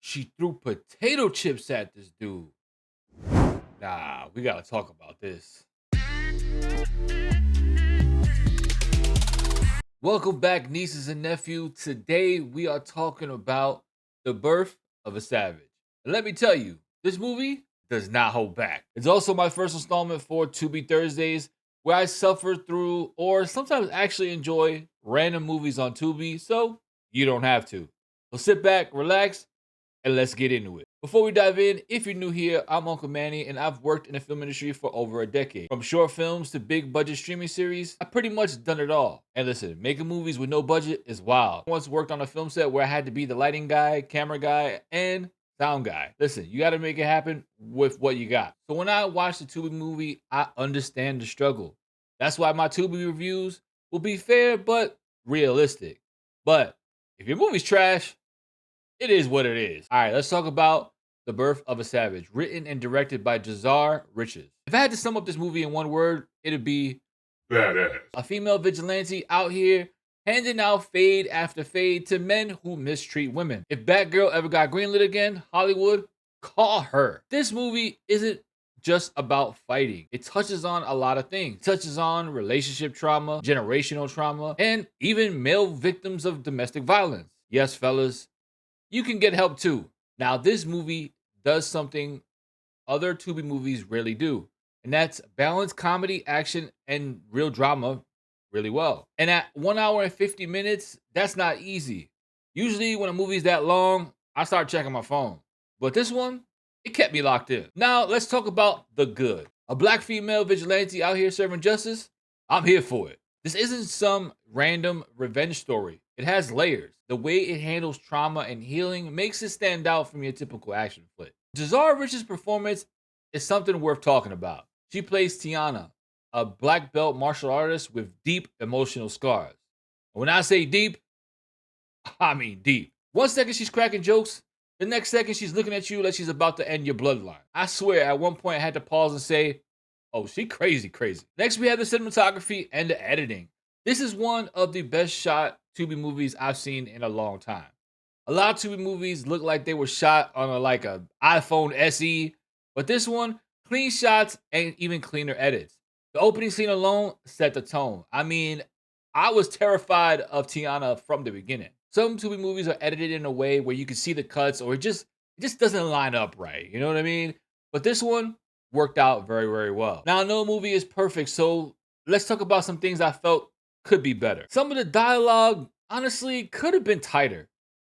She threw potato chips at this dude. Nah, we gotta talk about this. Welcome back, nieces and nephews. Today we are talking about The Birth of a Savage. And let me tell you, this movie does not hold back. It's also my first installment for Tubi Thursdays, where I suffer through or sometimes actually enjoy random movies on Tubi, so you don't have to. So sit back, relax, and let's get into it. Before we dive in, if you're new here, I'm Uncle Manny, and I've worked in the film industry for over a decade. From short films to big budget streaming series, I've pretty much done it all. And listen, making movies with no budget is wild. I once worked on a film set where I had to be the lighting guy, camera guy, and sound guy. Listen, you gotta make it happen with what you got. So when I watch the Tubi movie, I understand the struggle. That's why my Tubi reviews will be fair but realistic. But if your movie's trash, it is what it is. All right, let's talk about The Birth of a Savage, written and directed by Jazar Riches. If I had to sum up this movie in one word, it'd be Badass. a female vigilante out here handing out fade after fade to men who mistreat women. If Batgirl ever got greenlit again, Hollywood, call her. This movie isn't just about fighting. It touches on a lot of things. It touches on relationship trauma, generational trauma, and even male victims of domestic violence. Yes, fellas, you can get help too. Now, this movie does something other Tubi movies rarely do, and that's balance comedy, action, and real drama really well. And at 1 hour and 50 minutes, that's not easy. Usually, when a movie's that long, I start checking my phone. But this one, it kept me locked in. Now, let's talk about the good. A black female vigilante out here serving justice, I'm here for it. This isn't some random revenge story. It has layers. The way it handles trauma and healing makes it stand out from your typical action flick. Jazar Rich's performance is something worth talking about. She plays Tiana, a black belt martial artist with deep emotional scars. When I say deep, I mean deep. One second she's cracking jokes, the next second she's looking at you like she's about to end your bloodline. I swear, at one point I had to pause and say, oh, she crazy, crazy. Next, we have the cinematography and the editing. This is one of the best shot Tubi movies I've seen in a long time. A lot of Tubi movies look like they were shot on a iPhone SE, but this one, clean shots and even cleaner edits. The opening scene alone set the tone. I mean, I was terrified of Tiana from the beginning. Some Tubi movies are edited in a way where you can see the cuts or it just doesn't line up right. You know what I mean? But this one worked out very, very well. Now, no movie is perfect, so let's talk about some things I felt could be better. Some of the dialogue, honestly, could have been tighter.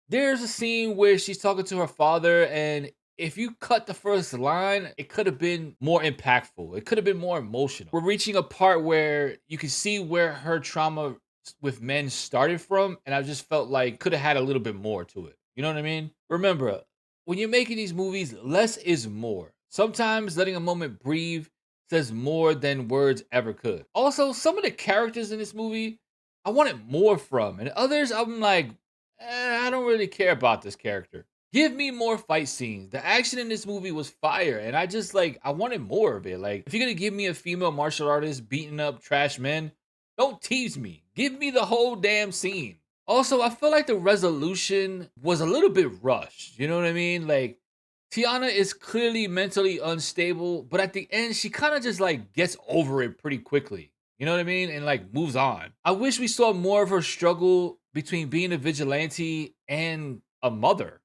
There's a scene where she's talking to her father, and if you cut the first line, it could have been more impactful. It could have been more emotional. We're reaching a part where you can see where her trauma with men started from, and I just felt like could have had a little bit more to it. You know what I mean? Remember, when you're making these movies, less is more. Sometimes letting a moment breathe says more than words ever could. Also, some of the characters in this movie, I wanted more from, and others, I'm like, I don't really care about this character. Give me more fight scenes. The action in this movie was fire, and I wanted more of it. Like, if you're gonna give me a female martial artist beating up trash men, don't tease me. Give me the whole damn scene. Also, I feel like the resolution was a little bit rushed. You know what I mean? Like, Tiana is clearly mentally unstable, but at the end, she kind of just like gets over it pretty quickly. You know what I mean? And like moves on. I wish we saw more of her struggle between being a vigilante and a mother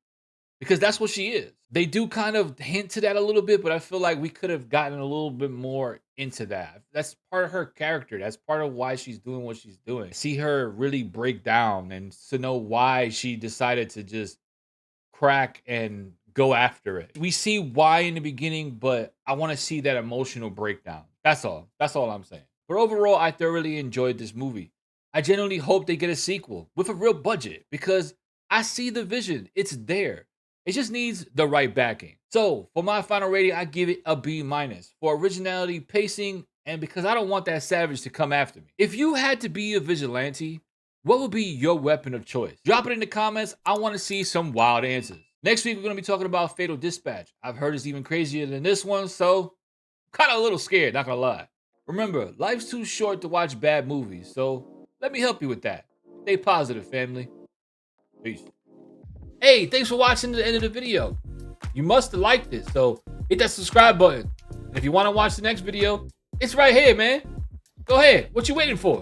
because that's what she is. They do kind of hint to that a little bit, but I feel like we could have gotten a little bit more into that. That's part of her character. That's part of why she's doing what she's doing. See her really break down and to know why she decided to just crack and go after it. We see why in the beginning, but I want to see that emotional breakdown. That's all. That's all I'm saying. But overall, I thoroughly enjoyed this movie. I genuinely hope they get a sequel with a real budget because I see the vision. It's there. It just needs the right backing. So for my final rating, I give it a B minus for originality, pacing, and because I don't want that savage to come after me. If you had to be a vigilante, what would be your weapon of choice? Drop it in the comments. I want to see some wild answers. Next week, we're going to be talking about Fatal Dispatch. I've heard it's even crazier than this one, so I'm kind of a little scared, not going to lie. Remember, life's too short to watch bad movies, so let me help you with that. Stay positive, family. Peace. Hey, thanks for watching to the end of the video. You must have liked it, so hit that subscribe button. And if you want to watch the next video, it's right here, man. Go ahead. What you waiting for?